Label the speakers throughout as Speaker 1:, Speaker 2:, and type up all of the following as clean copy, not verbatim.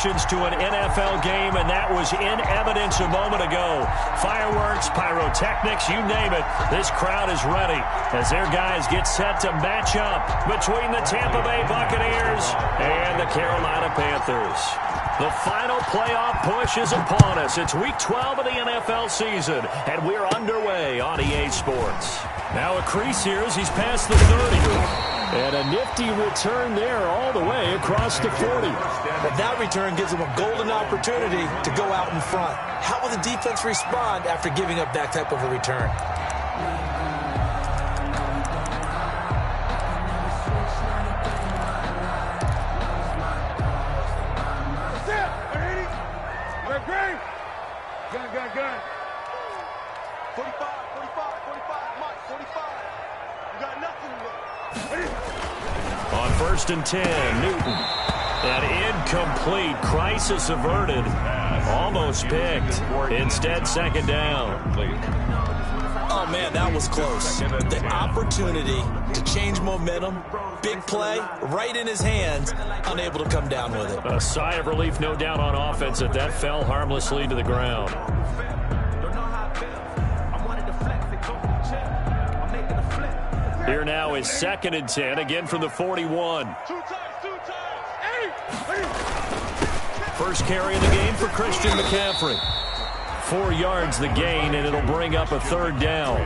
Speaker 1: To an NFL game, and that was in evidence a moment ago. Fireworks, pyrotechnics, you name it. This crowd is ready as their guys get set to match up between the Tampa Bay Buccaneers and the Carolina Panthers. The final playoff push is upon us. It's Week 12 of the NFL season, and we're underway on EA Sports. Now a crease here as he's past the 30. And a nifty return there all the way across the 40.
Speaker 2: But that return gives them a golden opportunity to go out in front. How will the defense respond after giving up that type of a return?
Speaker 3: Gun. 45, Mike, 45. You got nothing left.
Speaker 1: On 1st and 10, Newton. And incomplete. Crisis averted. Almost picked. Instead, second down.
Speaker 2: Oh, man, that was close. The opportunity to change momentum, big play, right in his hands, unable to come down with it.
Speaker 1: A sigh of relief, no doubt, on offense that fell harmlessly to the ground. Here now is 2nd and 10, again from the 41. First carry of the game for Christian McCaffrey. 4 yards the gain, and it'll bring up a 3rd down.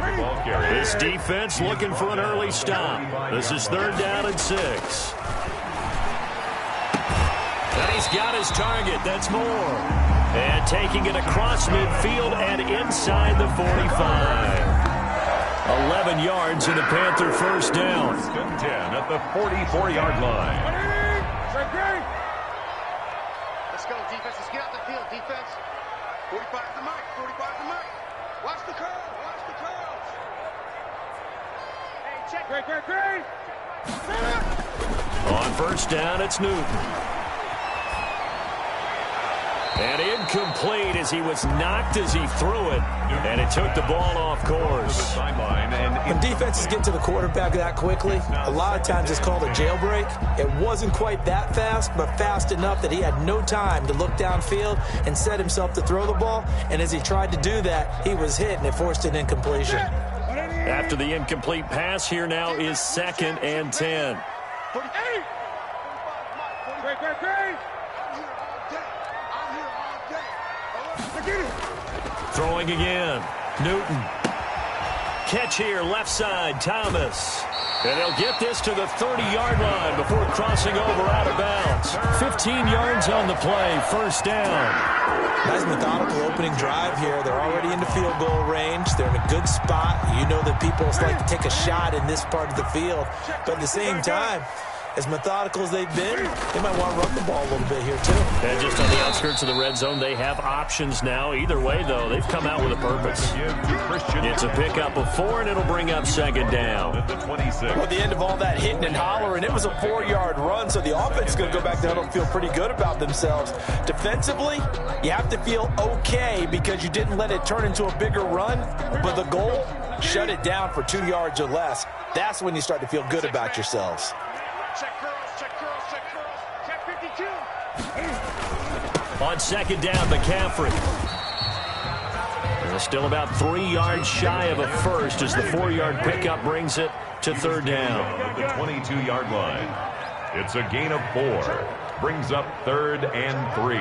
Speaker 1: This defense looking for an early stop. This is 3rd down and 6. And he's got his target. That's more. And taking it across midfield and inside the 45. 11 yards in the Panther first down.
Speaker 4: 10 at the 44-yard line.
Speaker 3: Let's go, defense. Let's get out the field, defense. 45 to Mike. 45 to Mike. Watch the curve. Watch the curve. Hey, check. Great.
Speaker 1: On first down, it's Newton. And incomplete as he was knocked as he threw it. And it took the ball off course.
Speaker 2: When defenses get to the quarterback that quickly, a lot of times it's called a jailbreak. It wasn't quite that fast, but fast enough that he had no time to look downfield and set himself to throw the ball. And as he tried to do that, he was hit, and it forced an incompletion.
Speaker 1: After the incomplete pass, here now is 2nd and 10.
Speaker 3: 48. Great.
Speaker 1: Throwing again. Newton. Catch here, left side, Thomas. And they'll get this to the 30-yard line before crossing over out of bounds. 15 yards on the play, first down.
Speaker 2: Nice methodical opening drive here. They're already into field goal range. They're in a good spot. You know that people like to take a shot in this part of the field. But at the same time, as methodical as they've been, they might want to run the ball a little bit here, too.
Speaker 1: And just on the outskirts of the red zone, they have options now. Either way, though, they've come out with a purpose. It's a pickup of 4, and it'll bring up 2nd down.
Speaker 2: Well, at the end of all that hitting and hollering, it was a 4-yard run, so the offense is going to go back down and feel pretty good about themselves. Defensively, you have to feel okay because you didn't let it turn into a bigger run, but the goal, shut it down for 2 yards or less. That's when you start to feel good about yourselves.
Speaker 3: Check 52.
Speaker 1: On 2nd down, McCaffrey. They're still about 3 yards shy of a first as the 4-yard pickup brings it to 3rd down.
Speaker 4: At the 22-yard line. It's a gain of 4. Brings up 3rd and 3.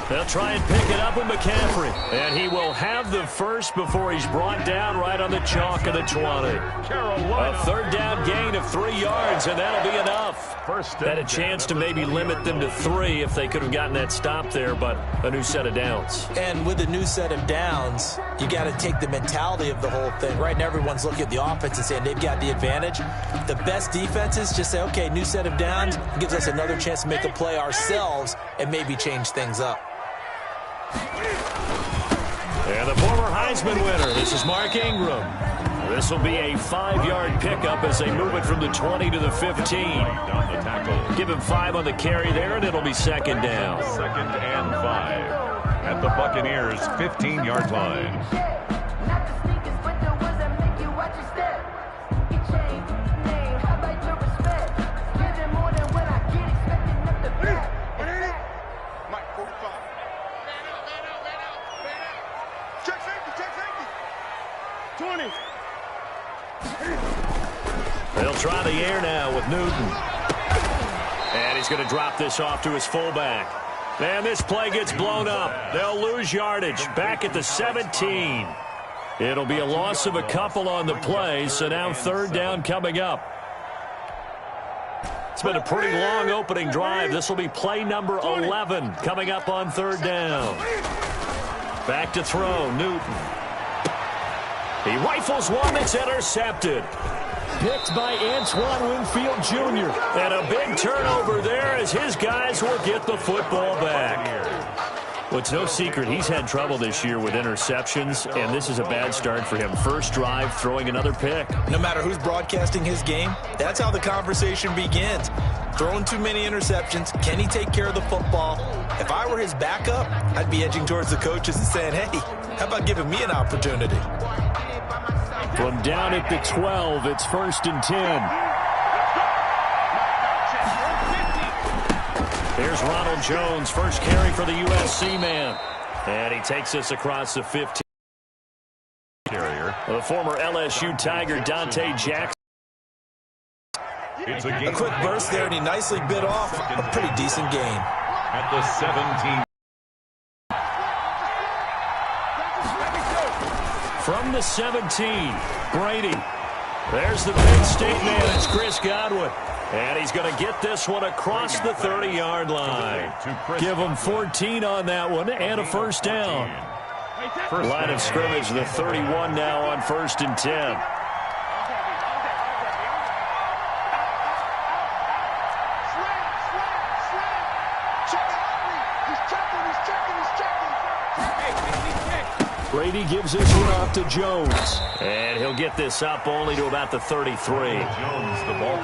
Speaker 1: They'll try and pick it up with McCaffrey. And he will have the first before he's brought down right on the chalk of the 20. A 3rd down gain of 3 yards, and that'll be enough. Had a chance to maybe limit them to 3 if they could have gotten that stop there, but a new set of downs.
Speaker 2: And with a new set of downs, you got to take the mentality of the whole thing. Right now, everyone's looking at the offense and saying they've got the advantage. The best defenses just say, okay, new set of downs gives us another chance to make a play ourselves and maybe change things up.
Speaker 1: And the former Heisman winner, this is Mark Ingram. This will be a 5-yard pickup as they move it from the 20 to the 15. Give him 5 on the carry there, and it'll be 2nd down.
Speaker 4: 2nd and 5 at the Buccaneers' 15-yard line.
Speaker 1: try the air now with Newton. And he's going to drop this off to his fullback. And this play gets blown up. They'll lose yardage back at the 17. It'll be a loss of a couple on the play, so now third down coming up. It's been a pretty long opening drive. This will be play number 11 coming up on third down. Back to throw, Newton. He rifles one that's intercepted. Picked by Antoine Winfield Jr. And a big turnover there as his guys will get the football back. Well, it's no secret he's had trouble this year with interceptions, and this is a bad start for him. First drive, throwing another pick.
Speaker 2: No matter who's broadcasting his game, that's how the conversation begins. Throwing too many interceptions, can he take care of the football? If I were his backup, I'd be edging towards the coaches and saying, hey, how about giving me an opportunity?
Speaker 1: From down at the 12, it's 1st and 10. Here's Ronald Jones, first carry for the USC man. And he takes us across the 15. The former LSU Tiger, Dante Jackson.
Speaker 2: A quick burst there, and he nicely bit off a pretty decent gain.
Speaker 4: At the 17.
Speaker 1: From the 17, Brady. There's the big state man. It's Chris Godwin. And he's going to get this one across the 30-yard line. Give him 14 on that one and a first down. Line of scrimmage, the 31 now on 1st and 10. Brady gives this one off to Jones. And he'll get this up only to about the 33.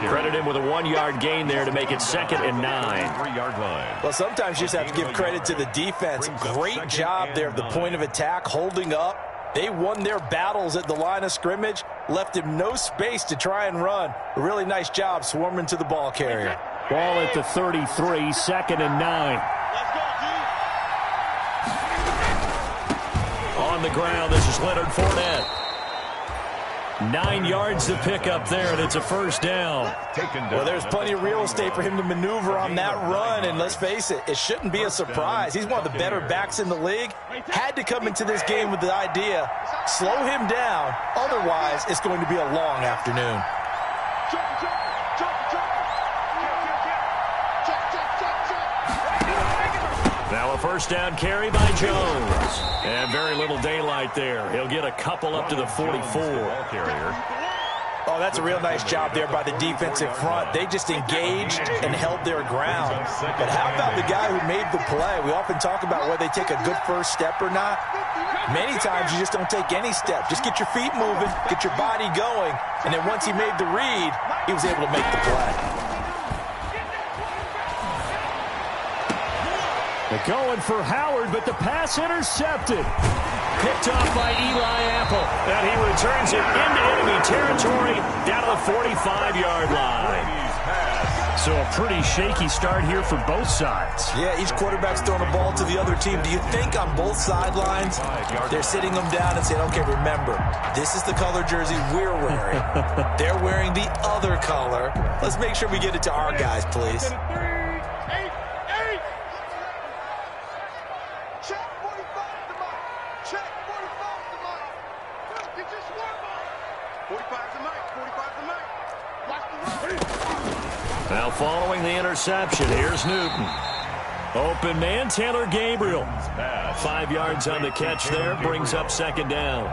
Speaker 1: Credit him with a 1-yard gain there to make it 2nd and 9.
Speaker 4: 3-yard line.
Speaker 2: Well, sometimes you just have to give credit to the defense. Great job there at the point of attack, holding up. They won their battles at the line of scrimmage, left him no space to try and run. A really nice job swarming to the ball carrier.
Speaker 1: Ball at the 33, 2nd and 9. On the ground, this is Leonard Fournette. 9 yards to pick up there, and it's a first down.
Speaker 2: Well, there's plenty of real estate for him to maneuver on that run, and let's face it, it shouldn't be a surprise. He's one of the better backs in the league. Had to come into this game with the idea, slow him down, otherwise it's going to be a long afternoon.
Speaker 1: Now a first down carry by Jones. And very little daylight there. He'll get a couple up to the 44.
Speaker 2: Oh, that's a real nice job there by the defensive front. They just engaged and held their ground. But how about the guy who made the play? We often talk about whether they take a good first step or not. Many times you just don't take any step. Just get your feet moving, get your body going, and then once he made the read, he was able to make the play.
Speaker 1: They're going for Howard, but the pass intercepted. Picked off by Eli Apple. And he returns it into enemy territory down to the 45-yard line. So a pretty shaky start here for both sides.
Speaker 2: Yeah, each quarterback's throwing a ball to the other team. Do you think on both sidelines they're sitting them down and saying, okay, remember, this is the color jersey we're wearing. They're wearing the other color. Let's make sure we get it to our guys, please.
Speaker 1: Now following the interception, here's Newton. Open man, Taylor Gabriel. 5 yards on the catch there, brings up 2nd down.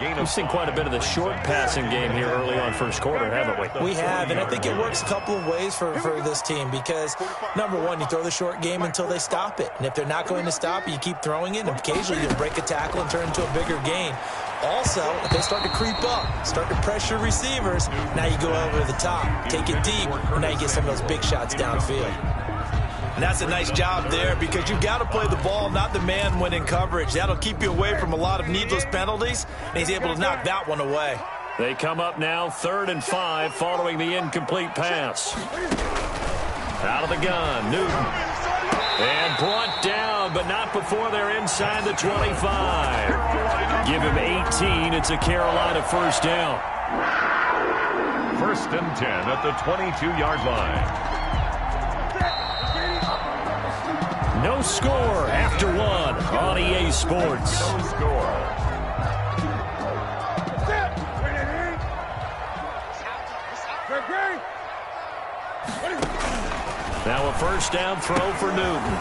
Speaker 1: We've seen quite a bit of the short passing game here early on first quarter, haven't we?
Speaker 2: We have, and I think it works a couple of ways for this team because, number one, you throw the short game until they stop it. And if they're not going to stop it, you keep throwing it, and occasionally you'll break a tackle and turn into a bigger gain. Also, if they start to creep up, start to pressure receivers, now you go over the top, take it deep, and now you get some of those big shots downfield. And that's a nice job there because you've got to play the ball, not the man when in coverage. That'll keep you away from a lot of needless penalties, and he's able to knock that one away.
Speaker 1: They come up now 3rd and 5 following the incomplete pass. Out of the gun, Newton. And brought down, but not before they're inside the 25. Give him 18. It's a Carolina first down.
Speaker 4: First and 10 at the 22-yard line.
Speaker 1: No score after one on EA Sports.
Speaker 4: No score.
Speaker 1: Now a first down throw for Newton.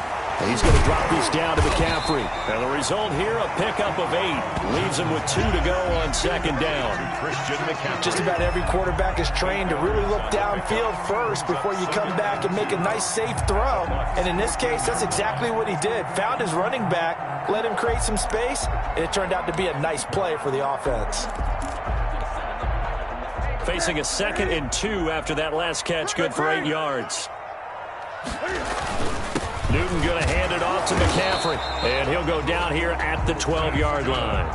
Speaker 1: He's going to drop this down to McCaffrey. And the result here, a pickup of 8. Leaves him with 2 to go on second down.
Speaker 4: Christian McCaffrey.
Speaker 2: Just about every quarterback is trained to really look downfield first before you come back and make a nice, safe throw. And in this case, that's exactly what he did. Found his running back, let him create some space, and it turned out to be a nice play for the offense.
Speaker 1: Facing a 2nd and 2 after that last catch, good for 8 yards. Newton going to hand it off to McCaffrey, and he'll go down here at the 12-yard line.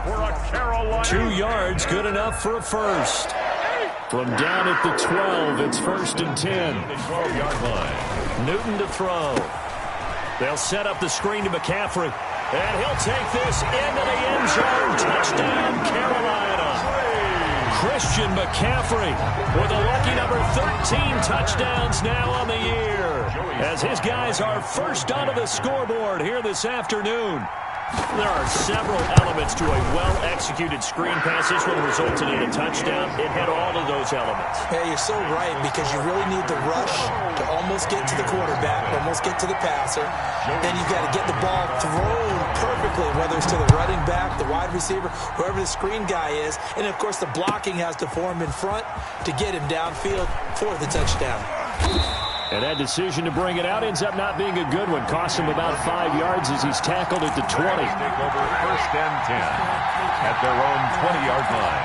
Speaker 1: 2 yards, good enough for a first. From down at the 12, it's first and 10.
Speaker 4: 12-yard line.
Speaker 1: Newton to throw. They'll set up the screen to McCaffrey, and he'll take this into the end zone. Touchdown, Carolina. Christian McCaffrey with a lucky number 13 touchdowns now on the year, as his guys are first onto the scoreboard here this afternoon. There are several elements to a well-executed screen pass. This one resulted in a touchdown. It had all of those elements.
Speaker 2: Yeah, you're so right, because you really need the rush to almost get to the quarterback, almost get to the passer. Then you've got to get the ball thrown perfectly, whether it's to the running back, the wide receiver, whoever the screen guy is. And, of course, the blocking has to form in front to get him downfield for the touchdown.
Speaker 1: And that decision to bring it out ends up not being a good one. Cost him about 5 yards as he's tackled at the 20.
Speaker 4: Take over first and 10 at their own 20-yard line.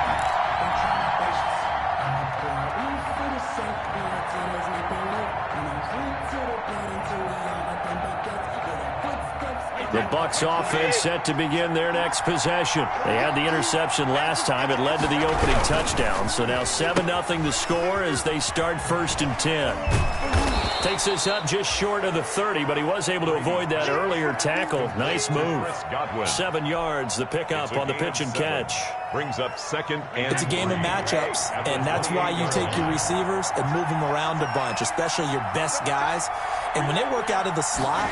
Speaker 1: The Bucs offense set to begin their next possession. They had the interception last time. It led to the opening touchdown. So now 7-0 the score as they start first and 10. Takes this up just short of the 30, but he was able to avoid that earlier tackle. Nice move. 7 yards, the pickup on the pitch and catch.
Speaker 4: Brings up second and
Speaker 2: It's a game of matchups, and that's why you take your receivers and move them around a bunch, especially your best guys. And when they work out of the slot,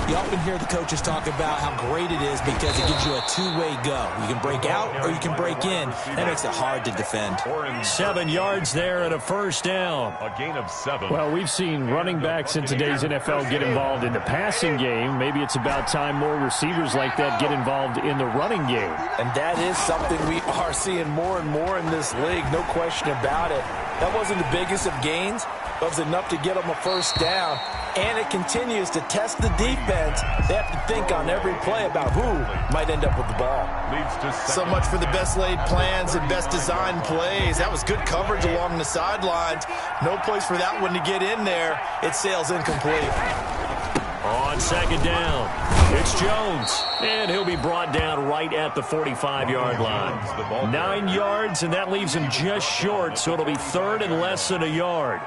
Speaker 2: you often hear the coaches talk about how great it is because it gives you a two-way go. You can break out or you can break in. That makes it hard to defend.
Speaker 1: 7 yards there and a first down.
Speaker 4: A gain of 7.
Speaker 5: Well, we've seen running backs in today's NFL get involved in the passing game. Maybe it's about time more receivers like that get involved in the running game.
Speaker 2: And that is something we are seeing more and more in this league, no question about it. That wasn't the biggest of gains, but it was enough to get them a first down. And it continues to test the defense. They have to think on every play about who might end up with the ball.
Speaker 6: So much for the best laid plans and best designed plays. That was good coverage along the sidelines. No place for that one to get in there. It sails incomplete.
Speaker 1: On second down, it's Jones, and he'll be brought down right at the 45-yard line. 9 yards, and that leaves him just short, so it'll be third and less than a yard.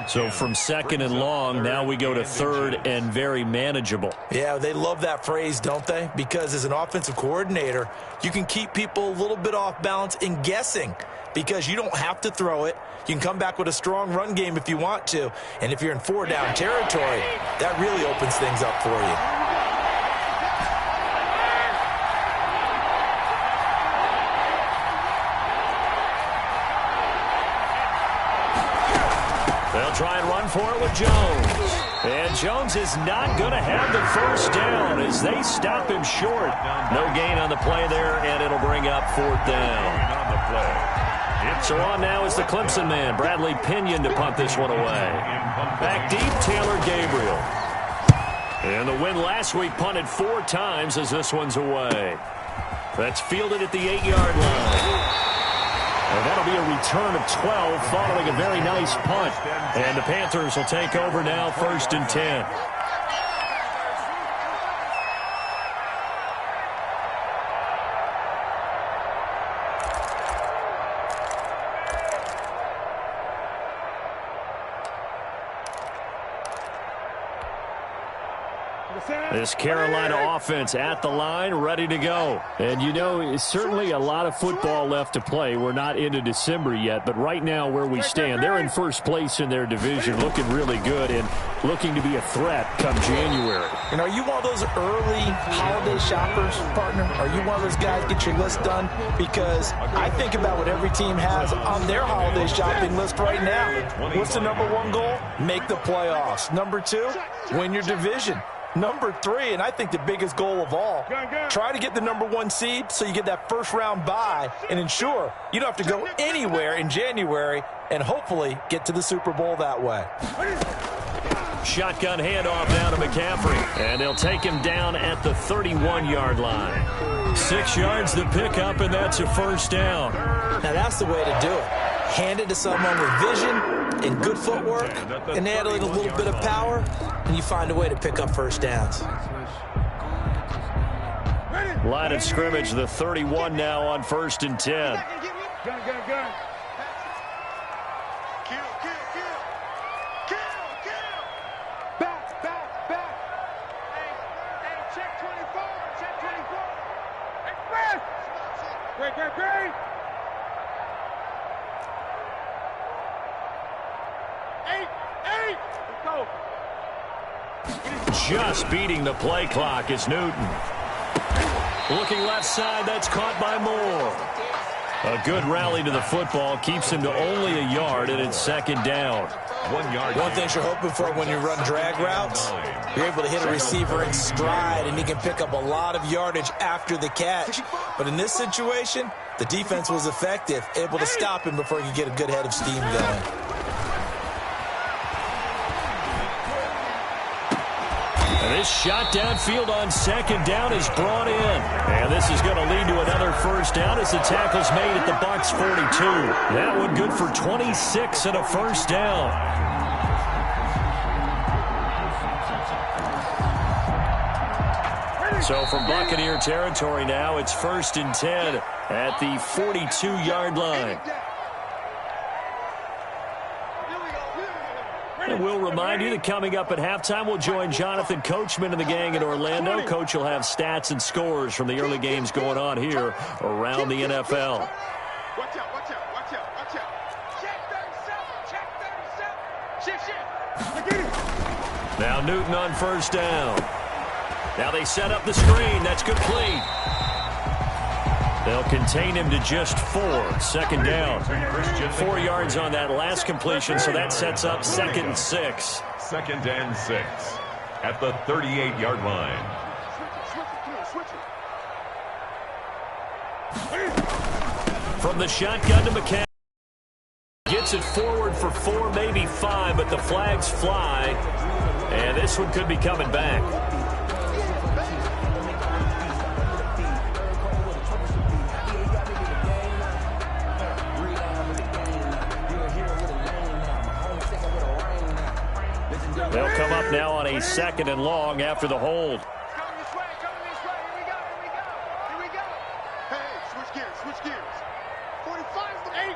Speaker 1: So from second and long, now we go to third and very manageable.
Speaker 2: Yeah, they love that phrase, don't they? Because as an offensive coordinator, you can keep people a little bit off balance in guessing because you don't have to throw it. You can come back with a strong run game if you want to. And if you're in 4-down territory, that really opens things up for you.
Speaker 1: They'll try and run for it with Jones. And Jones is not going to have the first down as they stop him short. No gain on the play there, and it'll bring up fourth down. So on now is the Clemson man, Bradley Pinion, to punt this one away. Back deep, Taylor Gabriel. And the win last week punted 4 times as this one's away. That's fielded at the 8-yard line. And that'll be a return of 12 following a very nice punt. And the Panthers will take over now, first and 10.
Speaker 3: Sam!
Speaker 1: This Carolina offense at the line, ready to go.
Speaker 5: And, you know, certainly a lot of football left to play. We're not into December yet, but right now where we stand, they're in first place in their division, looking really good and looking to be a threat come January.
Speaker 2: And are you one of those early holiday shoppers, partner? Are you one of those guys get your list done? Because I think about what every team has on their holiday shopping list right now. What's the number one goal? Make the playoffs. Number two, win your division. Number three, and I think the biggest goal of all, try to get the number one seed so you get that first round bye and ensure you don't have to go anywhere in January and hopefully get to the Super Bowl that way.
Speaker 1: Shotgun handoff down to McCaffrey, and they'll take him down at the 31-yard line. 6 yards to pick up, and that's a first down.
Speaker 2: Now that's the way to do it. Hand it to someone with vision and good footwork and handling a little bit of power, and you find a way to pick up first downs.
Speaker 1: Line of scrimmage, the 31 now on 1st and 10. Just beating the play clock is Newton. Looking left side, that's caught by Moore. A good rally to the football keeps him to only a yard, and it's 2nd down.
Speaker 4: 1 yard.
Speaker 2: One thing you're hoping for when you run drag routes, you're able to hit a receiver in stride, and he can pick up a lot of yardage after the catch. But in this situation, the defense was effective, able to stop him before he could get a good head of steam going.
Speaker 1: And this shot downfield on 2nd down is brought in. And this is going to lead to another first down as the tackle's made at the Bucs 42. That one good for 26 and a first down. So from Buccaneer territory now, it's 1st and 10 at the 42-yard line. And we'll remind you that coming up at halftime, we'll join Jonathan Coachman and the gang in Orlando. Coach will have stats and scores from the early games going on here around the NFL.
Speaker 3: Watch out, watch out, watch out, watch out. Check 37, check 37. Shift.
Speaker 1: Now Newton on 1st down. Now they set up the screen. That's complete. They'll contain him to just 4. 2nd down. 4 yards on that last completion, so that sets up 2nd and 6.
Speaker 4: 2nd and 6 at the 38-yard line.
Speaker 1: From the shotgun to McCaffrey. Gets it forward for 4, maybe 5, but the flags fly. And this one could be coming back. They'll come up now on a 2nd and long after the hold.
Speaker 3: Coming this way, here we go. Hey, switch gears. 45's the 8.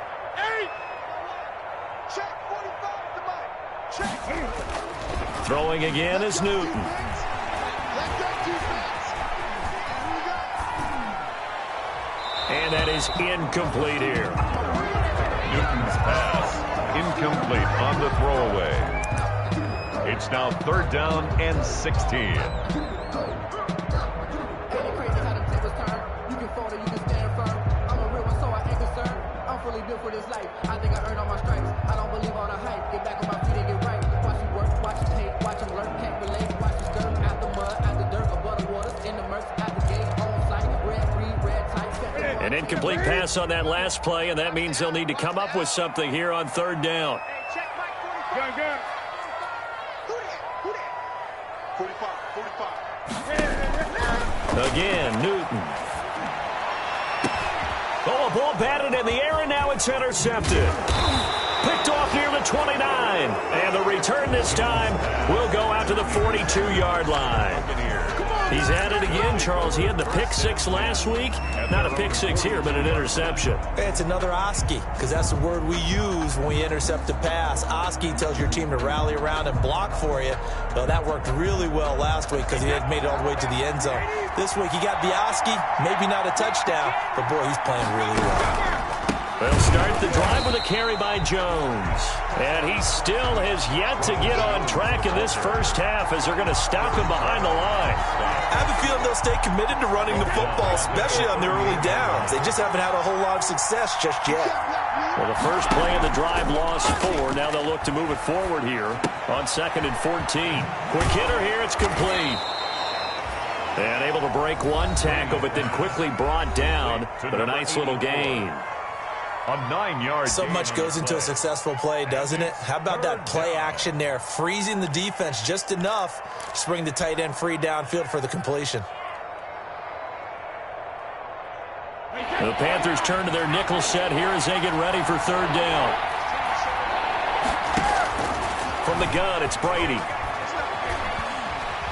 Speaker 3: Check, 45's the mic. Check.
Speaker 1: Throwing again is Newton.
Speaker 3: Let go defense. Here we go.
Speaker 1: And that is incomplete here.
Speaker 4: Newton's pass incomplete on the throwaway. It's now 3rd down and 16.
Speaker 1: An incomplete pass on that last play, and that means they'll need to come up with something here on 3rd down.
Speaker 3: Hey, check Mike 45. Gun. Who that? 45.
Speaker 1: Again, Newton. Oh, a ball batted in the air, and now it's intercepted. Picked off near the 29. And the return this time will go out to the 42-yard line. He's at it again, Charles. He had the pick six last week. Not a pick six here, but an interception.
Speaker 2: It's another Oski, because that's the word we use when we intercept a pass. Oski tells your team to rally around and block for you. Well, that worked really well last week because he had made it all the way to the end zone. This week he got the Oski, maybe not a touchdown, but boy, he's playing really well.
Speaker 1: They'll start the drive with a carry by Jones. And he still has yet to get on track in this first half as they're going to stop him behind the line.
Speaker 2: I have a feeling they'll stay committed to running the football, especially on the early downs. They just haven't had a whole lot of success just yet.
Speaker 1: Well, the first play of the drive lost 4. Now they'll look to move it forward here on 2nd and 14. Quick hitter here. It's complete. And able to break one tackle, but then quickly brought down. But a nice little gain.
Speaker 4: A 9-yard.
Speaker 2: So much goes into a successful play, doesn't it? How about that play action there, freezing the defense just enough to bring the tight end free downfield for the completion.
Speaker 1: The Panthers turn to their nickel set here as they get ready for 3rd down. From the gun, it's Brady.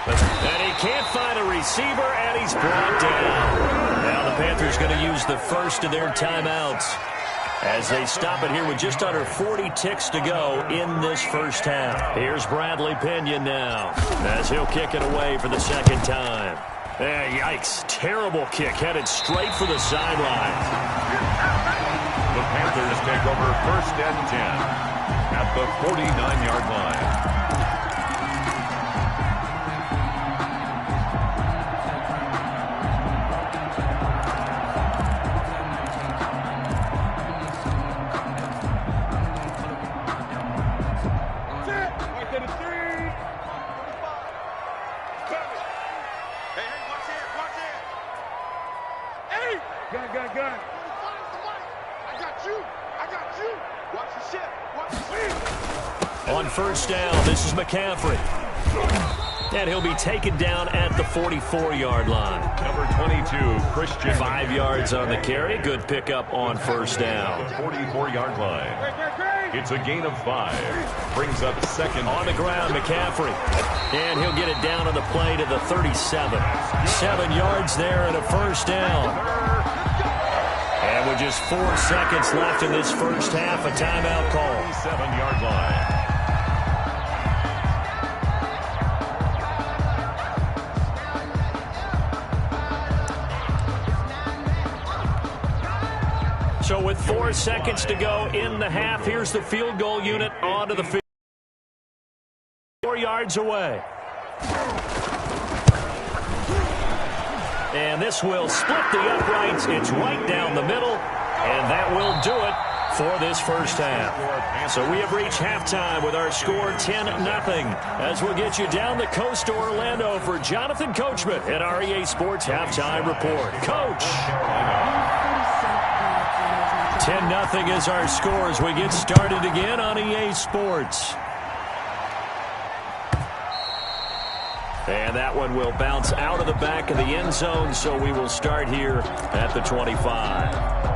Speaker 1: And he can't find a receiver, and he's brought down. Now the Panthers going to use the first of their timeouts as they stop it here with just under 40 ticks to go in this first half. Here's Bradley Pinion now as he'll kick it away for the 2nd time. Yikes. Terrible kick headed straight for the sideline.
Speaker 4: The Panthers take over 1st and 10 at the 49-yard line.
Speaker 1: On 1st down, this is McCaffrey. And he'll be taken down at the 44-yard line.
Speaker 4: Number 22, Christian.
Speaker 1: 5 yards on the carry. Good pickup on 1st down.
Speaker 4: 44-yard line. It's a gain of 5. Brings up 2nd.
Speaker 1: On the ground, McCaffrey. And he'll get it down on the play to the 37. 7 yards there and a 1st down. And with just 4 seconds left in this first half, a timeout call.
Speaker 4: 7-yard line.
Speaker 1: So with 4 seconds to go in the half, here's the field goal unit onto the field. 4 yards away. And this will split the uprights. It's right down the middle, and that will do it for this first half. So we have reached halftime with our score 10-0 as we'll get you down the coast to Orlando for Jonathan Coachman at our EA Sports Halftime Report. Coach! 10-0 is our score as we get started again on EA Sports. And that one will bounce out of the back of the end zone, so we will start here at the 25.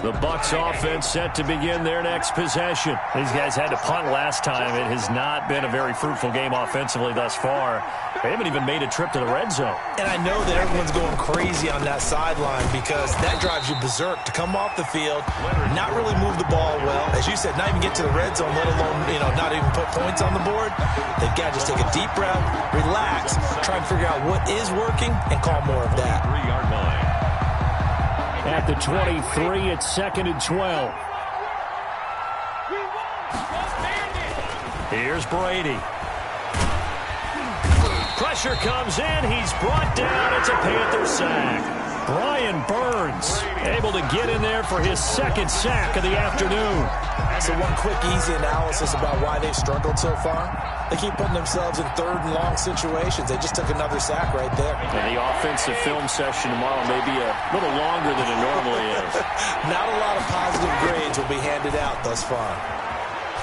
Speaker 1: The Bucs offense set to begin their next possession. These guys had to punt last time. It has not been a very fruitful game offensively thus far. They haven't even made a trip to the red zone.
Speaker 2: And I know that everyone's going crazy on that sideline because that drives you berserk to come off the field, not really move the ball well. As you said, not even get to the red zone, let alone, not even put points on the board. They've got to just take a deep breath, relax, try and figure out what is working, and call more of that.
Speaker 4: 3-yard line.
Speaker 1: At the 23, it's 2nd and 12. Here's Brady. Pressure comes in. He's brought down. It's a Panther sack. Brian Burns able to get in there for his 2nd sack of the afternoon.
Speaker 2: So one quick, easy analysis about why they've struggled so far. They keep putting themselves in 3rd and long situations. They just took another sack right there.
Speaker 1: And the offensive film session tomorrow may be a little longer than it normally is.
Speaker 2: Not a lot of positive grades will be handed out thus far.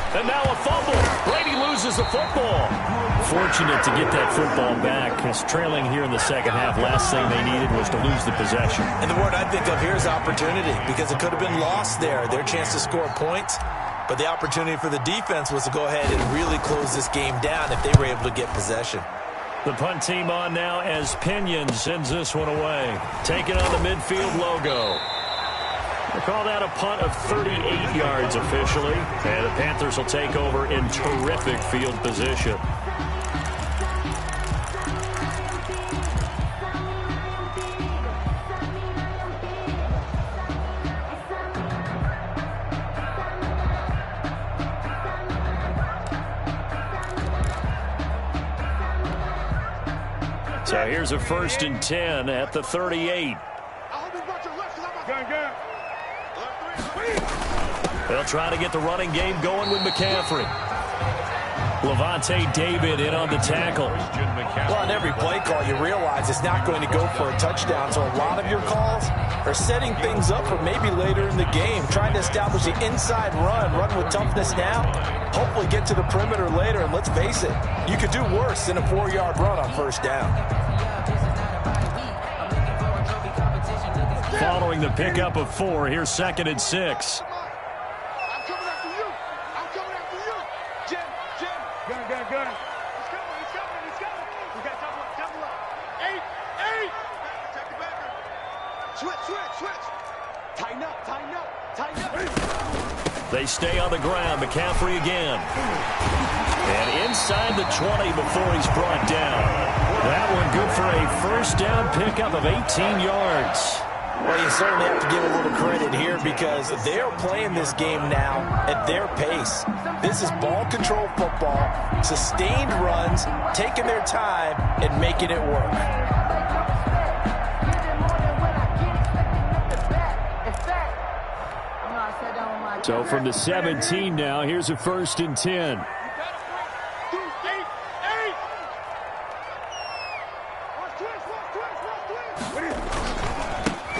Speaker 1: And now a fumble. Brady loses the football.
Speaker 5: Fortunate to get that football back. It's trailing here in the second half. Last thing they needed was to lose the possession.
Speaker 6: And the word I think of here is opportunity, because it could have been lost there, their chance to score points. But the opportunity for the defense was to go ahead and really close this game down if they were able to get possession.
Speaker 1: The punt team on now as Pinion sends this one away. Taking on the midfield logo. They call that a punt of 38 yards officially. And the Panthers will take over in terrific field position. So here's a 1st and 10 at the 38. They'll try to get the running game going with McCaffrey. Levante David in on the tackle.
Speaker 2: Well, on every play call, you realize it's not going to go for a touchdown. So a lot of your calls are setting things up for maybe later in the game, trying to establish the inside run with toughness now, hopefully get to the perimeter later. And let's face it, you could do worse than a 4-yard run on 1st down.
Speaker 1: Following the pickup of 4, here's 2nd and 6. They stay on the ground. McCaffrey again. And inside the 20 before he's brought down. That one good for a 1st down pickup of 18 yards.
Speaker 2: Well, you certainly have to give a little credit here because they're playing this game now at their pace. This is ball control football, sustained runs, taking their time, and making it work.
Speaker 5: So from the 17 now, here's a 1st and 10.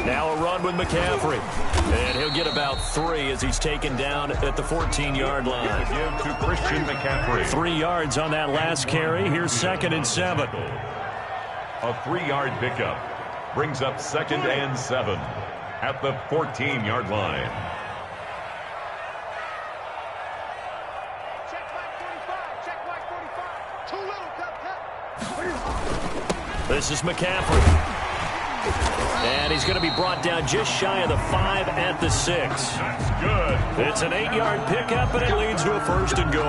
Speaker 1: Now a run with McCaffrey. And he'll get about 3 as he's taken down at the 14-yard line.
Speaker 4: Give to Christian McCaffrey.
Speaker 1: 3 yards on that last carry. Here's 2nd and 7.
Speaker 4: A 3-yard pickup brings up 2nd and 7 at the 14-yard line.
Speaker 1: This is McCaffrey. And he's going to be brought down just shy of the 5 at the 6.
Speaker 4: That's good.
Speaker 1: It's an 8-yard pickup, and it leads to a 1st and goal.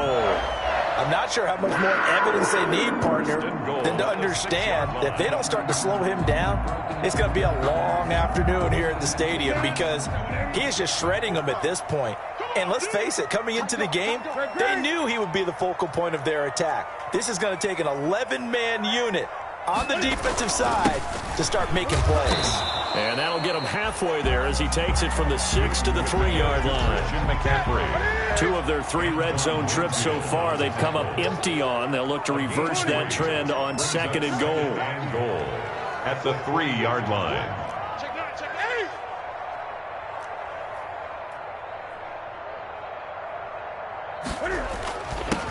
Speaker 2: I'm not sure how much more evidence they need, partner, than to understand that if they don't start to slow him down, it's going to be a long afternoon here at the stadium because he is just shredding them at this point. And let's face it, coming into the game, they knew he would be the focal point of their attack. This is going to take an 11-man unit on the defensive side to start making plays.
Speaker 1: And that'll get him halfway there as he takes it from the 6 to the 3-yard line.
Speaker 4: McCaffrey.
Speaker 1: 2 of their 3 red zone trips so far they've come up empty on. They'll look to reverse that trend on 2nd and goal.
Speaker 4: And goal at the 3-yard line.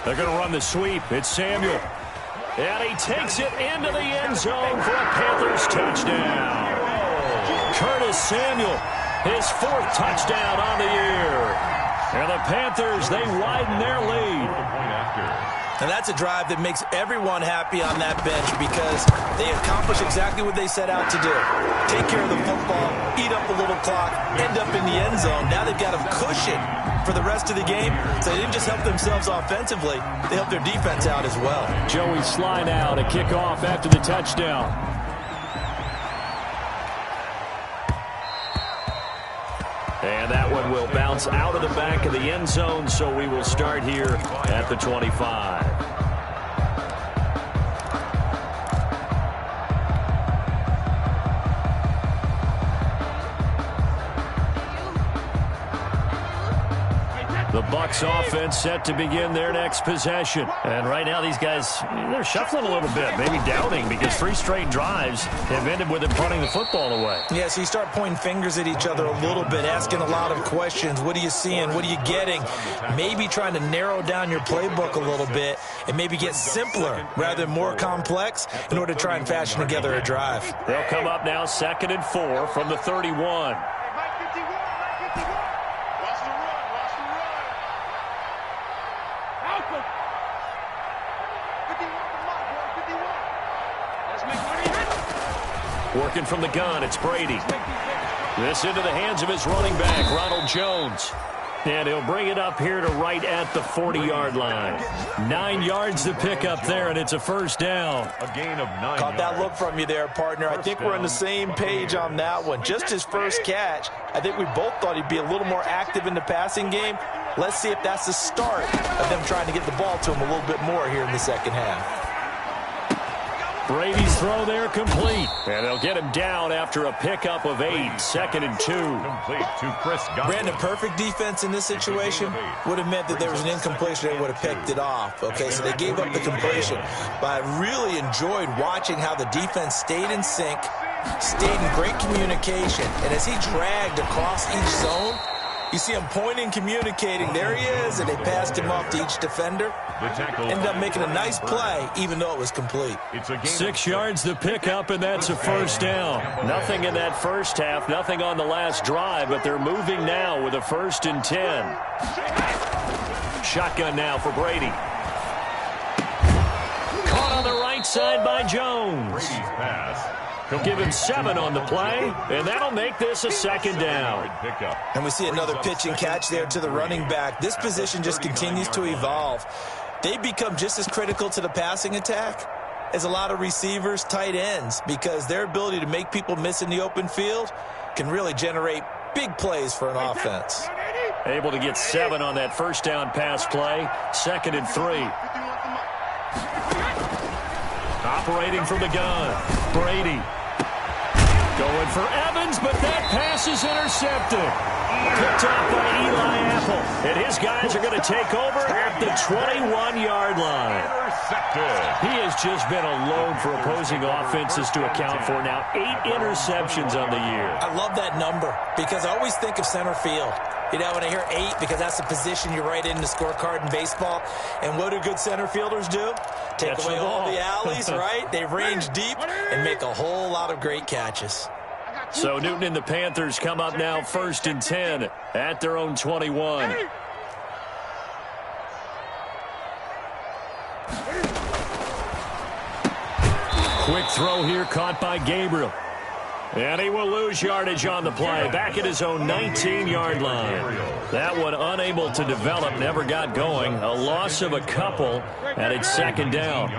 Speaker 1: They're going to run the sweep. It's Samuel. And he takes it into the end zone for a Panthers touchdown. Curtis Samuel, his 4th touchdown on the year. And the Panthers, they widen their lead.
Speaker 6: And that's a drive that makes everyone happy on that bench because they accomplish exactly what they set out to do. Take care of the football, eat up a little clock, end up in the end zone. Now they've got a cushion for the rest of the game. So they didn't just help themselves offensively, they helped their defense out as well.
Speaker 5: Joey slide out, a kickoff after the touchdown.
Speaker 1: And that one will bounce out of the back of the end zone, so we will start here at the 25. The Bucs offense set to begin their next possession. And right now these guys, they're shuffling a little bit, maybe doubting, because 3 straight drives have ended with them punting the football away.
Speaker 6: Yeah, so you start pointing fingers at each other a little bit, asking a lot of questions. What are you seeing? What are you getting? Maybe trying to narrow down your playbook a little bit and maybe get simpler rather than more complex in order to try and fashion together a drive.
Speaker 1: They'll come up now 2nd and 4 from the 31. Working from the gun, it's Brady. This into the hands of his running back, Ronald Jones. And he'll bring it up here to right at the 40-yard line. 9 yards to pick up there, and it's a first down.
Speaker 4: A gain of 9
Speaker 2: Caught that look from you there, partner. I think we're on the same page on that one. Just his first catch, I think we both thought he'd be a little more active in the passing game. Let's see if that's the start of them trying to get the ball to him a little bit more here in the second half.
Speaker 1: Brady's throw there complete. And they'll get him down after a pickup of 8. 2nd and 2.
Speaker 4: Complete to Chris Godwin.
Speaker 6: Brandon, perfect defense in this situation would have meant that there was an incompletion. They would have picked it off. Okay, so they gave up the completion. But I really enjoyed watching how the defense stayed in sync, stayed in great communication. And as he dragged across each zone, you see him pointing, communicating. There he is, and they passed him off to each defender. Ended up making a nice play, even though it was complete.
Speaker 1: 6 yards to pick up, and that's a first down. Nothing in that first half, nothing on the last drive, but they're moving now with a 1st and 10. Shotgun now for Brady. Caught on the right side by Jones.
Speaker 4: Brady's pass.
Speaker 1: He'll give him 7 on the play, and that'll make this a 2nd down.
Speaker 6: And we see another pitch and catch there to the running back. This position just continues to evolve. They become just as critical to the passing attack as a lot of receivers, tight ends, because their ability to make people miss in the open field can really generate big plays for an offense.
Speaker 1: Able to get 7 on that first down pass play. 2nd and 3. Operating from the gun, Brady. Going for Evans, but that pass is intercepted. Picked up by Eli Apple. And his guys are going to take over at the 21-yard line. He has just been a load for opposing offenses to account for now. 8 interceptions on the year.
Speaker 6: I love that number because I always think of center field. You know, when I hear 8, because that's the position you write in the scorecard in baseball. And what do good center fielders do? Take away all the alleys, right? They range deep and make a whole lot of great catches.
Speaker 1: So Newton and the Panthers come up now 1st and 10 at their own 21. Quick throw here caught by Gabriel. And he will lose yardage on the play. Back at his own 19-yard line. That one unable to develop, never got going. A loss of a couple, and it's 2nd down.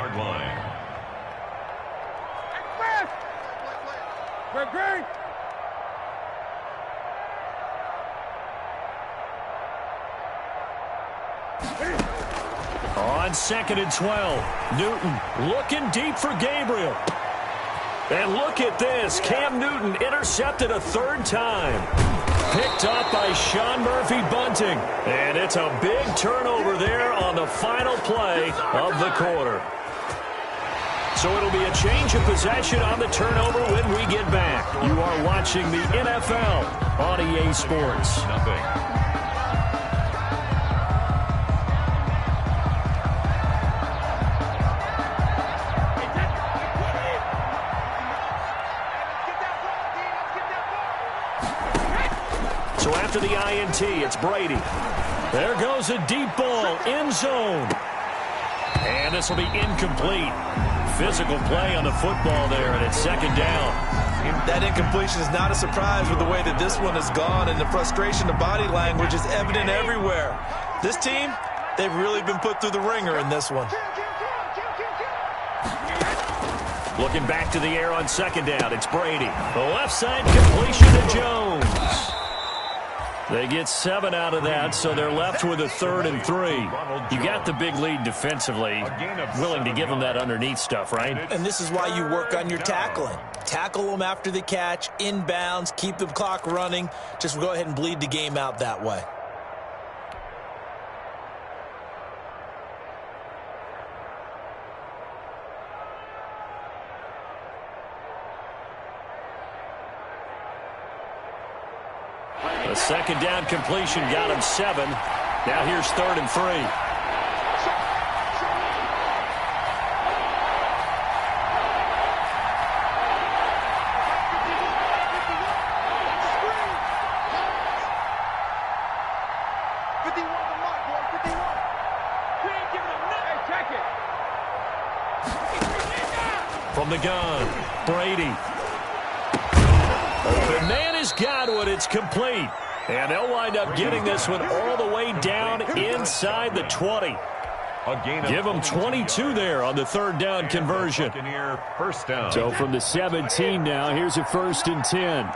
Speaker 1: On 2nd and 12, Newton looking deep for Gabriel. And look at this. Cam Newton intercepted a 3rd time. Picked up by Sean Murphy-Bunting. And it's a big turnover there on the final play of the quarter. So it'll be a change of possession on the turnover when we get back. You are watching the NFL on EA Sports. So after the INT, it's Brady. There goes a deep ball, end zone. And this will be incomplete. Physical play on the football there, and it's 2nd down.
Speaker 2: That incompletion is not a surprise with the way that this one has gone, and the frustration, the body language is evident everywhere. This team, they've really been put through the ringer in this one.
Speaker 1: Looking back to the air on 2nd down, it's Brady. The left side completion to Jones. They get 7 out of that, so they're left with a 3rd and 3. You got the big lead defensively. Willing to give them that underneath stuff, right?
Speaker 6: And this is why you work on your tackling. Tackle them after the catch, inbounds, keep the clock running. Just go ahead and bleed the game out that way.
Speaker 1: A second down completion got him 7. Now here's 3rd and 3. From the gun, Brady. Open man is Godwin. It's complete. And they'll wind up getting this one all the way down inside the 20. Give them 22 there on the 3rd down conversion.
Speaker 4: First down.
Speaker 5: So from the 17 now, here's a 1st and 10.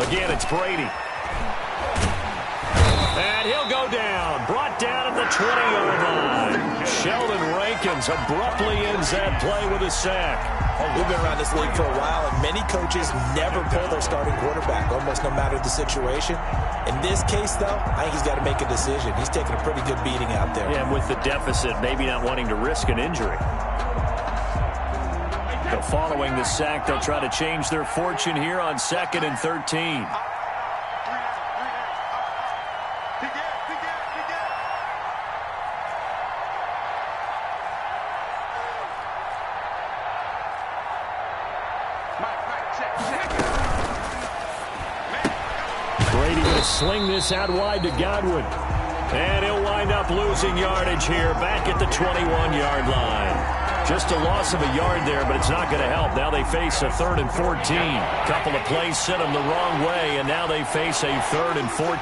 Speaker 1: Again, it's Brady. And he'll go down. Brought down at the 20-yard line. Sheldon Rankins abruptly ends that play with a sack.
Speaker 6: We've been around this league for a while, and many coaches never pull their starting quarterback, almost no matter the situation. In this case, though, I think he's got to make a decision. He's taking a pretty good beating out there.
Speaker 1: Yeah, and with the deficit, maybe not wanting to risk an injury. So following the sack, they'll try to change their fortune here on 2nd and 13.
Speaker 5: Brady going to sling this out wide to Godwin.
Speaker 1: And he'll wind up losing yardage here back at the 21-yard line. Just a loss of a yard there, but it's not going to help. Now they face a 3rd and 14. Couple of plays sent them the wrong way, and now they face a 3rd and 14.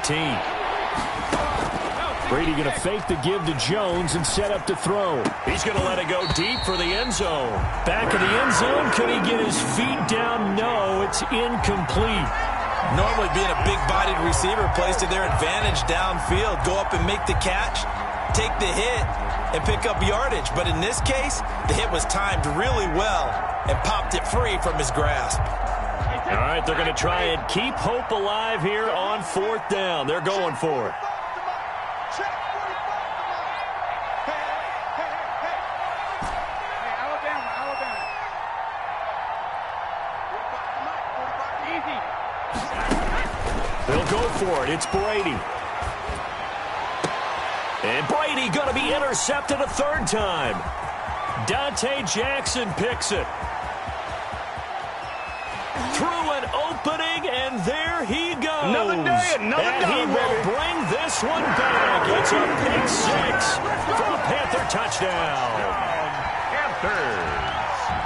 Speaker 5: Brady going to fake the give to Jones and set up to throw.
Speaker 1: He's going to let it go deep for the end zone. Back in the end zone, could he get his feet down? No, it's incomplete.
Speaker 6: Normally being a big-bodied receiver plays to their advantage downfield. Go up and make the catch, take the hit, and pick up yardage. But in this case, the hit was timed really well and popped it free from his grasp.
Speaker 1: All right, they're going to try and keep hope alive here on 4th down. They're going for it. They'll go for it. It's Brady. And Brady going to be intercepted a 3rd time. Dante Jackson picks it. Through an opening, and there he goes.
Speaker 3: Another day,
Speaker 1: and he will bring this one back. It's a pick 6 for a Panther touchdown.
Speaker 4: Panthers.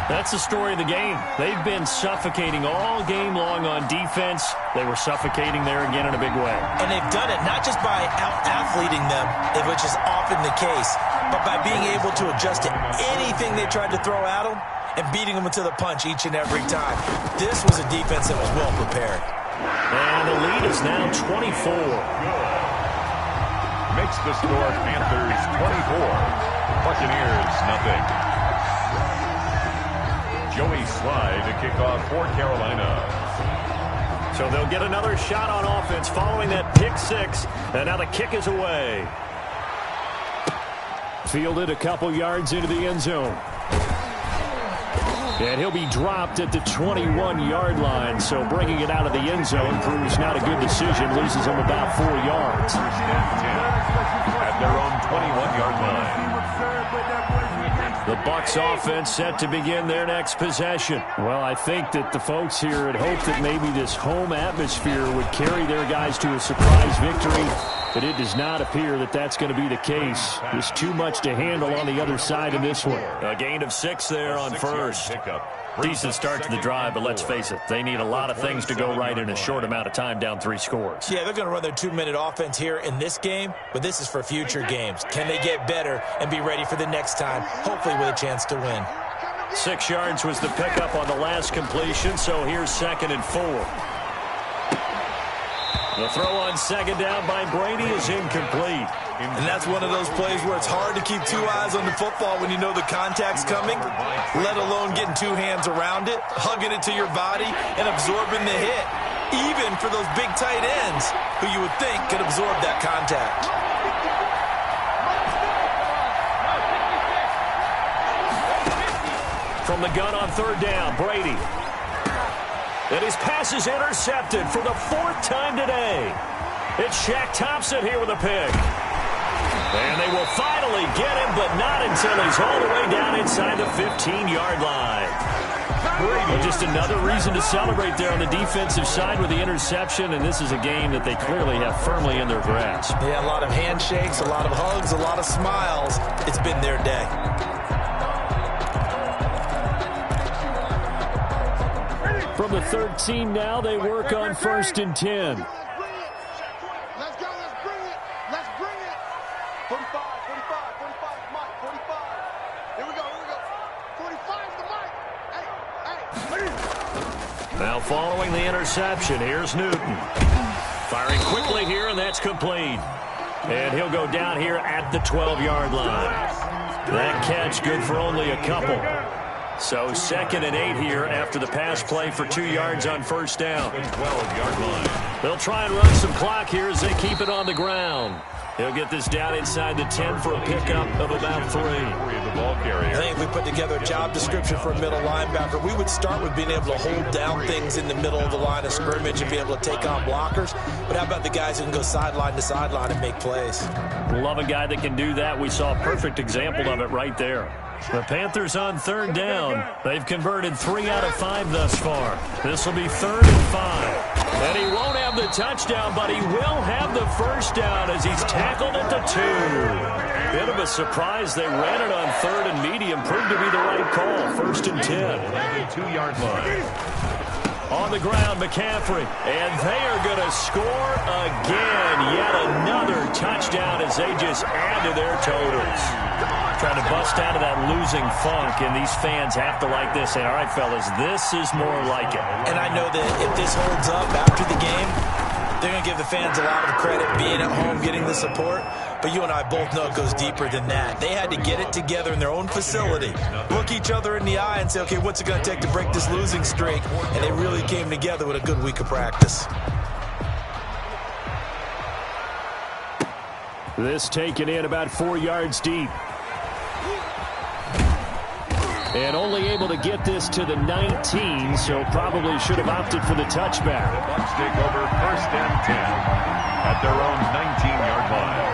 Speaker 1: That's the story of the game. They've been suffocating all game long on defense. They were suffocating there again in a big way.
Speaker 6: And they've done it not just by out-athleting them, which is often the case, but by being able to adjust to anything they tried to throw at them and beating them to the punch each and every time. This was a defense that was well prepared.
Speaker 1: And the lead is now 24.
Speaker 4: Makes the score Panthers 24. Buccaneers nothing. Joey Slye to kick off for Carolina.
Speaker 1: So they'll get another shot on offense following that pick 6. And now the kick is away.
Speaker 5: Fielded a couple yards into the end zone. And he'll be dropped at the 21-yard line. So bringing it out of the end zone proves not a good decision. Loses him about 4 yards.
Speaker 4: At their own 21-yard line.
Speaker 1: The Bucs offense set to begin their next possession.
Speaker 5: Well, I think that the folks here had hoped that maybe this home atmosphere would carry their guys to a surprise victory, but it does not appear that that's going to be the case. There's too much to handle on the other side of this one.
Speaker 1: A gain of 6 there on first. Decent start to the drive, but let's face it, they need a lot of things to go right in a short amount of time down 3 scores.
Speaker 6: Yeah, they're going to run their 2-minute offense here in this game, but this is for future games. Can they get better and be ready for the next time, hopefully with a chance to win?
Speaker 1: 6 yards was the pickup on the last completion, so here's 2nd and 4. The throw on 2nd down by Brady is incomplete.
Speaker 6: And that's one of those plays where it's hard to keep 2 eyes on the football when you know the contact's coming, let alone getting 2 hands around it, hugging it to your body, and absorbing the hit, even for those big tight ends who you would think could absorb that contact.
Speaker 1: From the gun on 3rd down, Brady. And his pass is intercepted for the 4th time today. It's Shaq Thompson here with a pick. And they will finally get him, but not until he's all the way down inside the 15-yard line. Well, just another reason to celebrate there on the defensive side with the interception, and this is a game that they clearly have firmly in their grasp.
Speaker 6: Yeah, a lot of handshakes, a lot of hugs, a lot of smiles. It's been their day.
Speaker 5: From the 13 now, they work on 1st and 10.
Speaker 3: Let's go, let's bring it. Let's bring it. 45, 45, 45, Mike, 45. Here we go, here we go. 45 to Mike. Hey.
Speaker 1: Now following the interception, here's Newton. Firing quickly here, and that's complete. And he'll go down here at the 12-yard line. That catch good for only a couple. So 2nd and 8 here after the pass play for 2 yards on 1st down.
Speaker 4: 12-yard line.
Speaker 1: They'll try and run some clock here as they keep it on the ground. He'll get this down inside the 10 for a pickup of about 3.
Speaker 6: I think if we put together a job description for a middle linebacker, we would start with being able to hold down things in the middle of the line of scrimmage and be able to take on blockers. But how about the guys who can go sideline to sideline and make plays?
Speaker 1: Love a guy that can do that. We saw a perfect example of it right there. The Panthers on 3rd down. They've converted 3 out of 5 thus far. This will be 3rd and 5. And he won't have the touchdown, but he will have the 1st down as he's tackled at the 2. Bit of a surprise. They ran it on 3rd and medium. Proved to be the right call. 1st and 10.
Speaker 4: 2-yard line.
Speaker 1: On the ground, McCaffrey. And they are going to score again. Yet another touchdown as they just add to their totals. Trying to bust out of that losing funk, and these fans have to like this. Say, all right, fellas, this is more like it.
Speaker 6: And I know that if this holds up after the game, they're going to give the fans a lot of credit being at home, getting the support. But you and I both know it goes deeper than that. They had to get it together in their own facility, look each other in the eye and say, okay, what's it going to take to break this losing streak? And they really came together with a good week of practice.
Speaker 5: This taken in about 4 yards deep. And only able to get this to the 19, so probably should have opted for the touchback.
Speaker 4: The Bucs take over 1st and 10 at their own 19-yard line.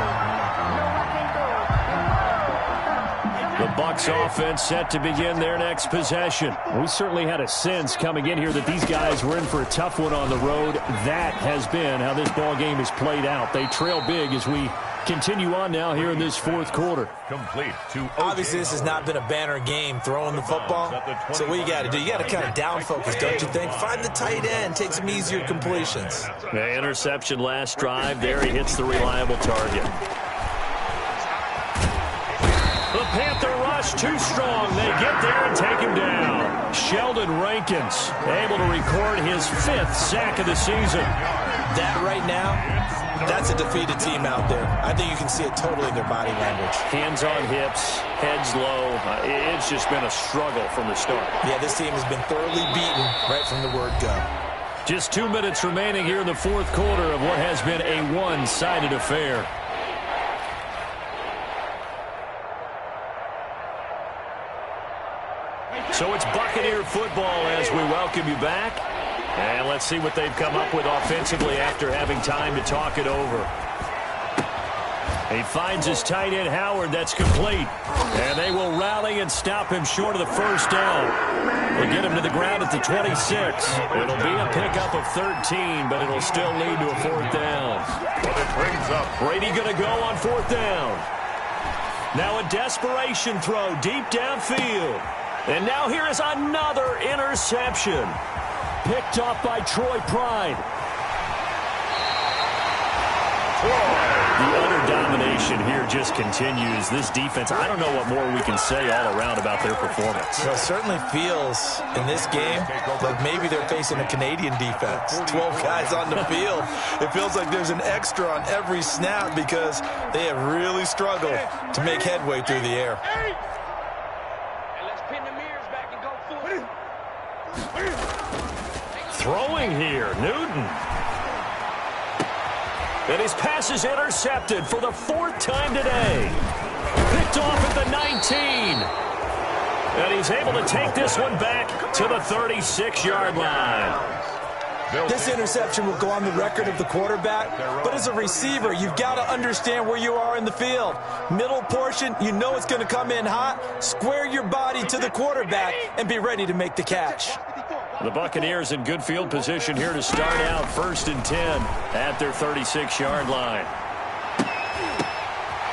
Speaker 1: The Bucs offense set to begin their next possession.
Speaker 5: We certainly had a sense coming in here that these guys were in for a tough one on the road. That has been how this ball game has played out. They trail big as we continue on now here in this 4th quarter.
Speaker 4: Complete to
Speaker 6: Obviously, this has not been a banner game throwing the football. So what you got to do, you got to kind of down focus, don't you think? Find the tight end, take some easier completions.
Speaker 1: The interception last drive. There he hits the reliable target. The Panther rush too strong. They get there and take him down. Sheldon Rankins able to record his 5th sack of the season.
Speaker 6: That right now, that's a defeated team out there. I think you can see it totally in their body language.
Speaker 1: Hands on hips, heads low. It's just been a struggle from the start.
Speaker 6: Yeah, this team has been thoroughly beaten right from the word go.
Speaker 1: Just 2 minutes remaining here in the 4th quarter of what has been a one-sided affair. So it's Buccaneer football as we welcome you back. And let's see what they've come up with offensively after having time to talk it over. He finds his tight end, Howard. That's complete. And they will rally and stop him short of the 1st down. They get him to the ground at the 26. It'll be a pickup of 13, but it'll still lead to a 4th down.
Speaker 4: But it brings up
Speaker 1: Brady going to go on 4th down. Now a desperation throw deep downfield. And now here is another interception. Picked up by Troy Pride. The utter domination here just continues. This defense, I don't know what more we can say all around about their performance.
Speaker 6: Well, it certainly feels in this game like maybe they're facing a Canadian defense. 12 guys on the field. It feels like there's an extra on every snap because they have really struggled to make headway through the air.
Speaker 1: Throwing here, Newton. And his pass is intercepted for the 4th time today. Picked off at the 19. And he's able to take this one back to the 36-yard line.
Speaker 2: This interception will go on the record of the quarterback, but as a receiver, you've got to understand where you are in the field. Middle portion, you know it's going to come in hot. Square your body to the quarterback and be ready to make the catch.
Speaker 5: The Buccaneers in good field position here to start out 1st and 10 at their 36-yard line.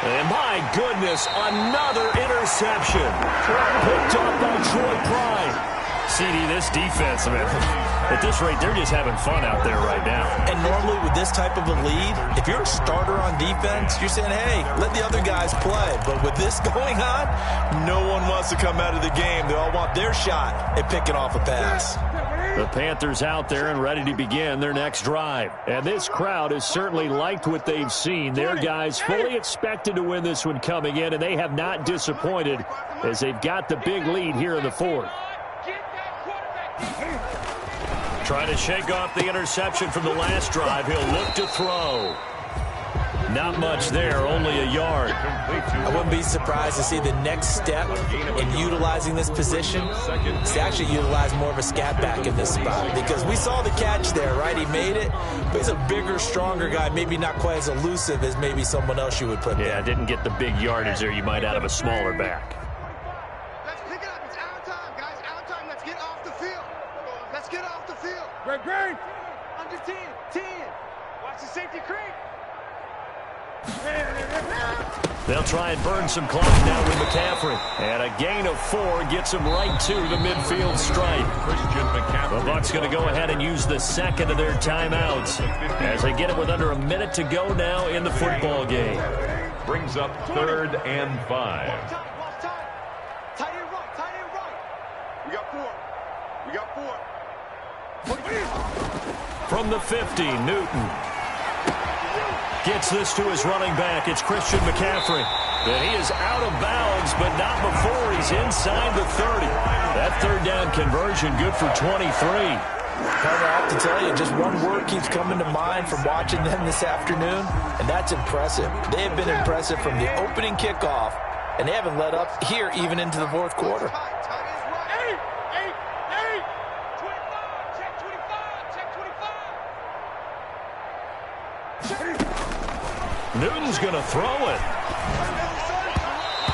Speaker 5: And my goodness, another interception. Picked up by Troy Pride. CD, this defense, man, at this rate, they're just having fun out there right now.
Speaker 6: And normally with this type of a lead, if you're a starter on defense, you're saying, hey, let the other guys play. But with this going on, no one wants to come out of the game. They all want their shot at picking off a pass.
Speaker 5: The Panthers out there and ready to begin their next drive. And this crowd has certainly liked what they've seen. Their guys fully expected to win this one coming in, and they have not disappointed as they've got the big lead here in the 4th.
Speaker 1: Trying to shake off the interception from the last drive. He'll look to throw. Not much there, only a yard.
Speaker 6: I wouldn't be surprised to see the next step in utilizing this position is to actually utilize more of a scat back in this spot. Because we saw the catch there, right? He made it, but he's a bigger, stronger guy, maybe not quite as elusive as maybe someone else you would put there.
Speaker 5: Yeah, didn't get the big yardage there you might out of a smaller back.
Speaker 3: Let's pick it up. It's out of time, guys. Out of time. Let's get off the field. Let's get off the field.
Speaker 7: Great.
Speaker 3: Under 10. Watch the safety creep.
Speaker 1: They'll try and burn some clock now with McCaffrey. And a gain of 4 gets him right to the midfield stripe. The Bucs going to go ahead and use the second of their timeouts as they get it with under a minute to go now in the football game.
Speaker 4: Brings up 3rd and 5.
Speaker 3: Watch time. Tight end right. We got 4.
Speaker 1: From the 50, Newton gets this to his running back. It's Christian McCaffrey. And he is out of bounds, but not before he's inside the 30. That 3rd down conversion good for 23.
Speaker 6: However, I have to tell you, just one word keeps coming to mind from watching them this afternoon, and that's impressive. They have been impressive from the opening kickoff, and they haven't let up here even into the 4th quarter.
Speaker 1: Newton's going to throw it.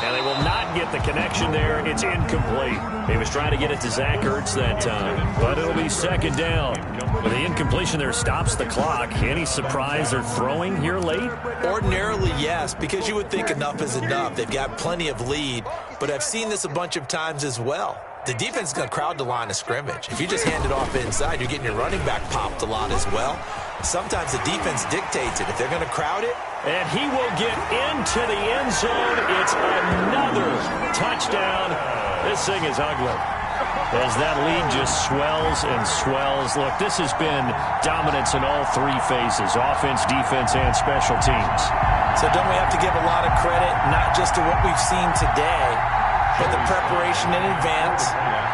Speaker 1: And they will not get the connection there. It's incomplete. He was trying to get it to Zach Ertz that time. But it'll be 2nd down. But the incompletion there stops the clock. Any surprise they're throwing here late?
Speaker 6: Ordinarily, yes, because you would think enough is enough. They've got plenty of lead. But I've seen this a bunch of times as well. The defense is going to crowd the line of scrimmage. If you just hand it off inside, you're getting your running back popped a lot as well. Sometimes the defense dictates it. If they're going to crowd it.
Speaker 1: And he will get into the end zone. It's another touchdown. This thing is ugly. As that lead just swells and swells. Look, this has been dominance in all 3 phases. Offense, defense, and special teams.
Speaker 6: So don't we have to give a lot of credit, not just to what we've seen today, but the preparation in advance,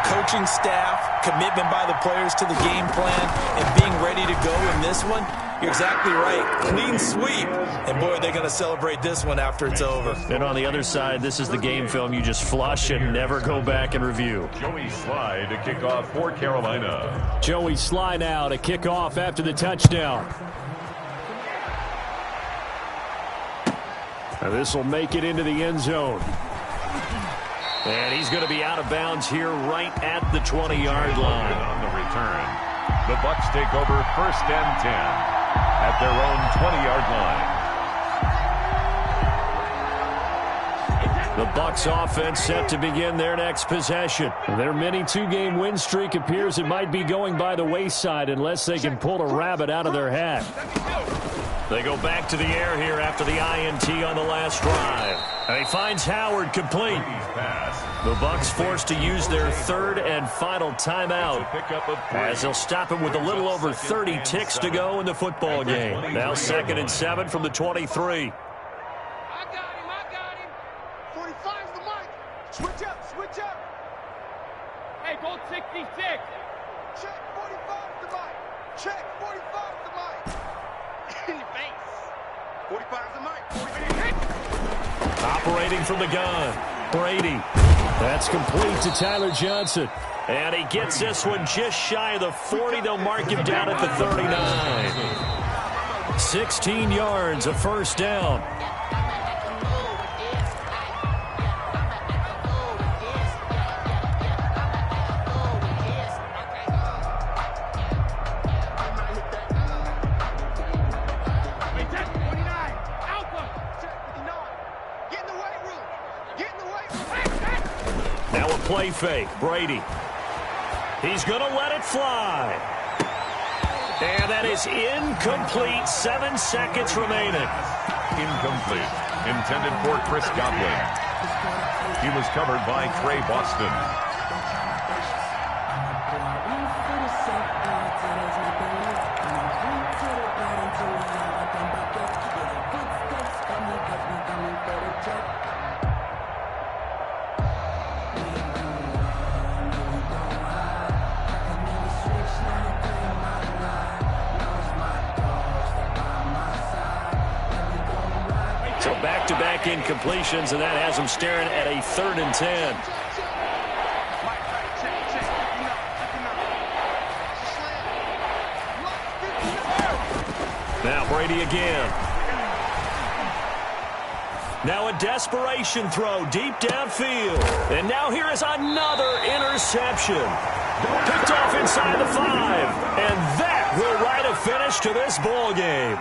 Speaker 6: coaching staff, commitment by the players to the game plan, and being ready to go in this one? You're exactly right. Clean sweep. And, boy, they're going to celebrate this one after it's over.
Speaker 1: And on the other side, this is the game film you just flush and never go back and review.
Speaker 4: Joey Sly to kick off for Carolina.
Speaker 5: Joey Sly now to kick off after the touchdown. Now this will make it into the end zone.
Speaker 1: And he's going to be out of bounds here right at the 20-yard line.
Speaker 4: On the return, the Bucs take over 1st and 10 at their own 20-yard line.
Speaker 5: The Bucs offense set to begin their next possession. Their mini 2-game win streak appears it might be going by the wayside unless they can pull a rabbit out of their hat.
Speaker 1: They go back to the air here after the INT on the last drive. And he finds Howard complete. The Bucs forced to use their 3rd and final timeout as they'll stop him with a little over 30 ticks to go in the football game. Now 2nd and 7 from the 23.
Speaker 3: I got him. 45's the mic. Switch up.
Speaker 7: Hey, gold 66.
Speaker 3: Check 45's the mic. Check 45's the mic. In your face. 45's the mic.
Speaker 1: Operating from the gun. Brady. That's complete to Tyler Johnson. And he gets this one just shy of the 40. They'll mark him down at the 39. 16 yards, a first down. Now a play fake. Brady. He's going to let it fly. And that is incomplete. 7 seconds remaining.
Speaker 4: Incomplete. Intended for Chris Godwin. He was covered by Trey Boston.
Speaker 1: So back-to-back incompletions, and that has him staring at a 3rd and 10. Now Brady again. Now a desperation throw deep downfield. And now here is another interception. Picked off inside the 5. And that will write a finish to this ball game.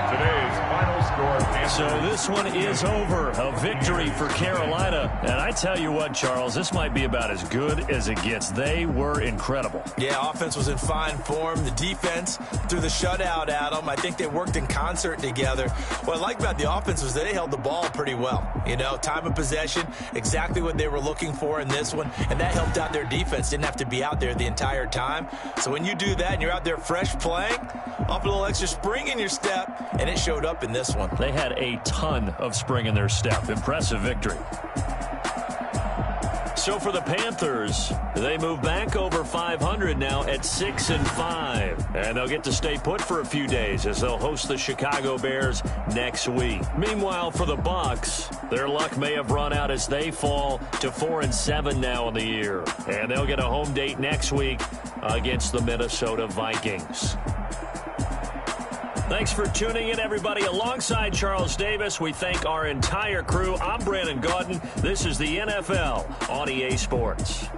Speaker 4: Today's final score.
Speaker 1: So this one is over. A victory for Carolina. And I tell you what, Charles, this might be about as good as it gets. They were incredible.
Speaker 6: Yeah, offense was in fine form. The defense threw the shutout at them. I think they worked in concert together. What I like about the offense was they held the ball pretty well. You know, time of possession, exactly what they were looking for in this one. And that helped out their defense. Didn't have to be out there the entire time. So when you do that and you're out there fresh playing, off a little extra spring in your step, and it showed up in this one.
Speaker 1: They had a ton of spring in their step. Impressive victory. So for the Panthers, they move back over 500 now at 6-5. And they'll get to stay put for a few days as they'll host the Chicago Bears next week. Meanwhile, for the Bucs, their luck may have run out as they fall to 4-7 now in the year. And they'll get a home date next week against the Minnesota Vikings. Thanks for tuning in, everybody. Alongside Charles Davis, we thank our entire crew. I'm Brandon Gaudin. This is the NFL on EA Sports.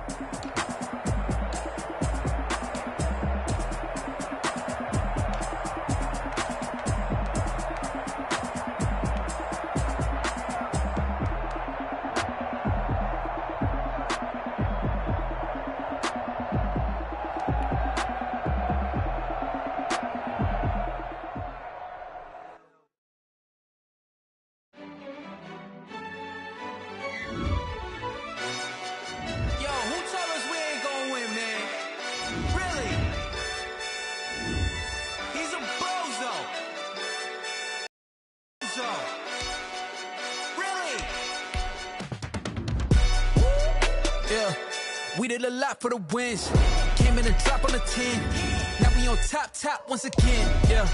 Speaker 7: We did a lot for the wins. Came in and drop on the 10. Now we on top once again. Yeah.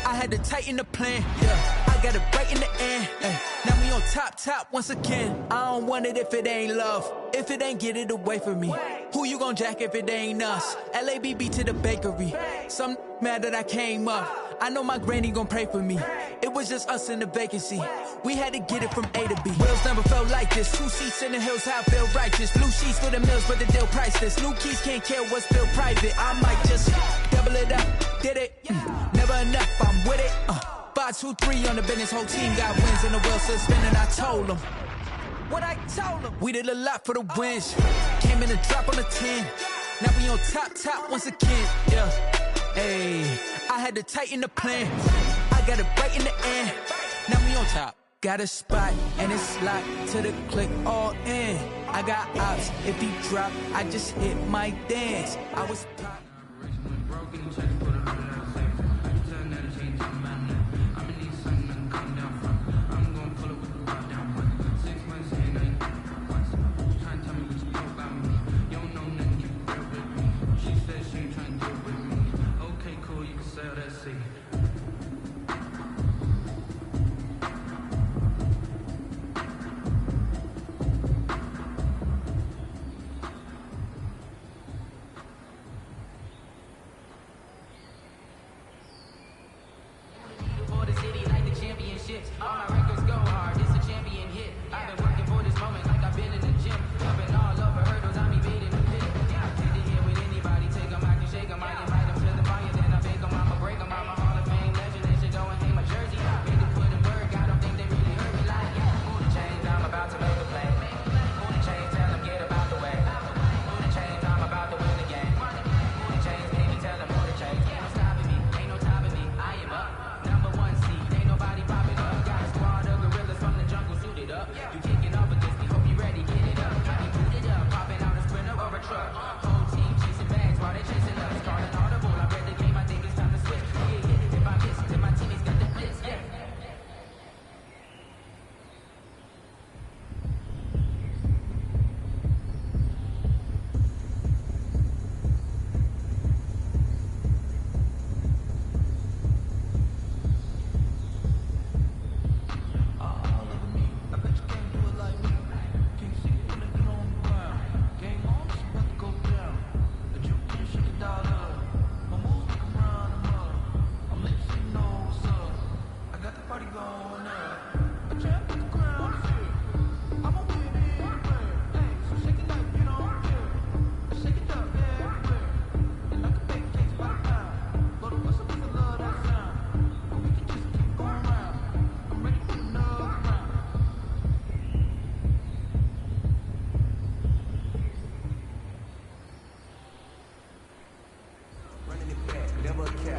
Speaker 7: I had to tighten the plan. Yeah. I got it right in the end. Now we on top once again. I don't want it if it ain't love. If it ain't, get it away from me. Who you gon' jack if it ain't us? LABB to the bakery. Some mad that I came up. I know my granny gon' pray for me. It was just us in the vacancy. We had to get it from A to B. Wheels never felt like this. 2 seats in the hills, how I feel righteous. Blue sheets for the mills, but the deal priceless. New keys can't care what's still private. I might just double it up. Did it? Never enough, I'm with it. 5, 2, 3 on the business. Whole team got wins and the wheels still spinning. I told them what I told them. We did a lot for the wins. Came in and drop on the 10. Now we on top once again. Yeah. Hey, I had to tighten the plan. I got it right in the end. Now we on top. Got a spot and it's locked to the click all in. I got ops. If he drop, I just hit my dance. I was top.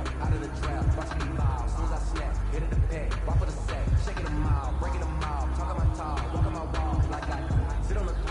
Speaker 7: trap, out of the trap, watch me miles. As soon as I snap, hit in the pack, rock for the sack, shaking them out, breaking them out, talking my talk, walking my walk, like I sit on the